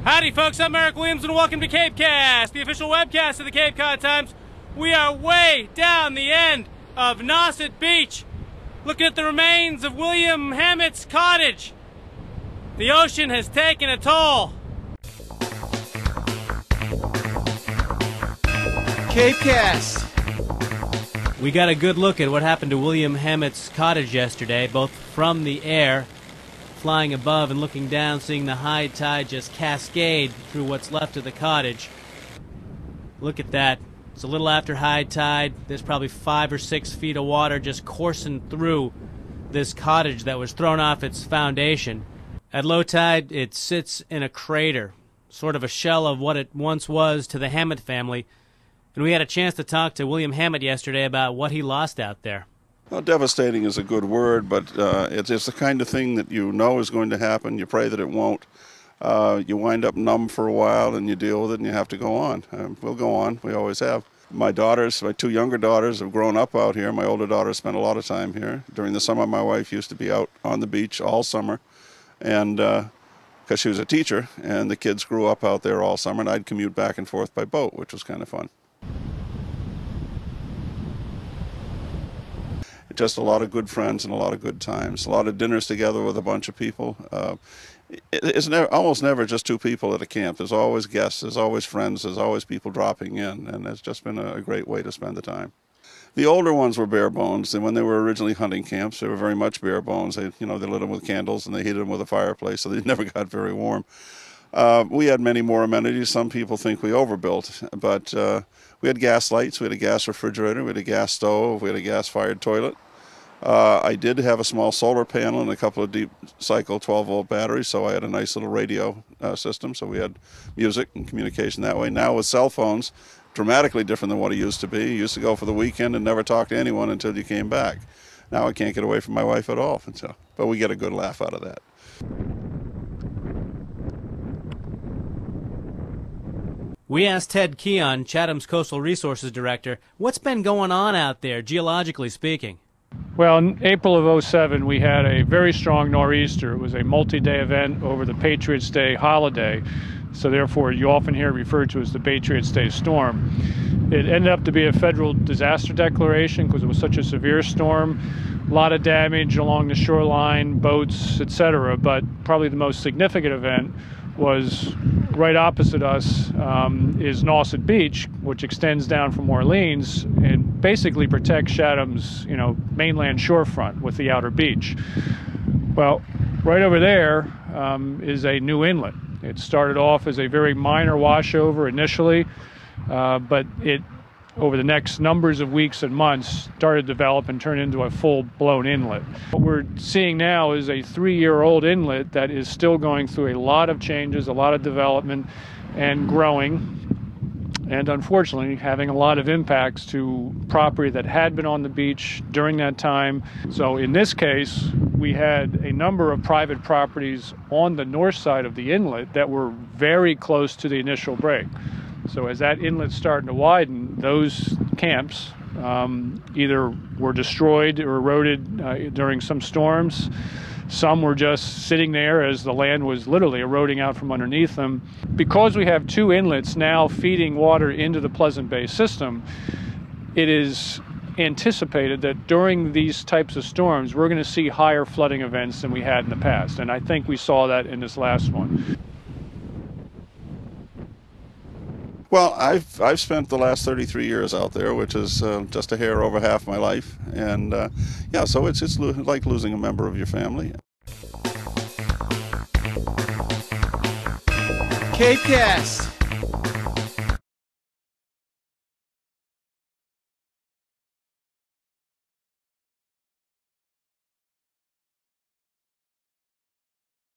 Howdy folks, I'm Eric Williams and welcome to CapeCast, the official webcast of the Cape Cod Times. We are way down the end of Nauset Beach, looking at the remains of William Hammatt's cottage. The ocean has taken a toll. CapeCast. We got a good look at what happened to William Hammatt's cottage yesterday, both from the air, flying above and looking down, seeing the high tide just cascade through what's left of the cottage. Look at that. It's a little after high tide. There's probably 5 or 6 feet of water just coursing through this cottage that was thrown off its foundation. At low tide, it sits in a crater, sort of a shell of what it once was to the Hammatt family. And we had a chance to talk to William Hammatt yesterday about what he lost out there. Well, devastating is a good word, but it's the kind of thing that you know is going to happen. You pray that it won't. You wind up numb for a while, and you deal with it, and you have to go on. We'll go on. We always have. My 2 younger daughters have grown up out here. My older daughter spent a lot of time here. During the summer, my wife used to be out on the beach all summer, and because she was a teacher, and the kids grew up out there all summer, and I'd commute back and forth by boat, which was kind of fun. Just a lot of good friends and a lot of good times. A lot of dinners together with a bunch of people. It's almost never just 2 people at a camp. There's always guests, there's always friends, there's always people dropping in, and it's just been a great way to spend the time. The older ones were bare bones, and when they were originally hunting camps, they were very much bare bones. They lit them with candles and they heated them with a fireplace, so they never got very warm. We had many more amenities. Some people think we overbuilt, but we had gas lights, we had a gas refrigerator, we had a gas stove, we had a gas-fired toilet. I did have a small solar panel and a couple of deep cycle 12-volt batteries, so I had a nice little radio system, so we had music and communication that way. Now with cell phones, dramatically different than what it used to be. You used to go for the weekend and never talk to anyone until you came back. Now I can't get away from my wife at all, but we get a good laugh out of that. We asked Ted Keon, Chatham's Coastal Resources Director, what's been going on out there, geologically speaking? Well, in April of '07, we had a very strong nor'easter. It was a multi-day event over the Patriots' Day holiday, so therefore you often hear it referred to as the Patriots' Day storm. It ended up to be a federal disaster declaration because it was such a severe storm. A lot of damage along the shoreline, boats, etc., but probably the most significant event was right opposite us is Nauset Beach, which extends down from Orleans and basically protects Chatham's, mainland shorefront with the outer beach. Well, right over there is a new inlet. It started off as a very minor washover initially, but it, over the next numbers of weeks and months, started to develop and turn into a full-blown inlet. What we're seeing now is a 3-year-old inlet that is still going through a lot of changes, a lot of development, and growing, and unfortunately having a lot of impacts to property that had been on the beach during that time. So in this case, we had a number of private properties on the north side of the inlet that were very close to the initial break. So as that inlet started to widen, those camps either were destroyed or eroded during some storms. Some were just sitting there as the land was literally eroding out from underneath them. Because we have 2 inlets now feeding water into the Pleasant Bay system, it is anticipated that during these types of storms, we're going to see higher flooding events than we had in the past. And I think we saw that in this last one. Well, I've spent the last 33 years out there, which is just a hair over half my life, and yeah, so it's like losing a member of your family. CapeCast.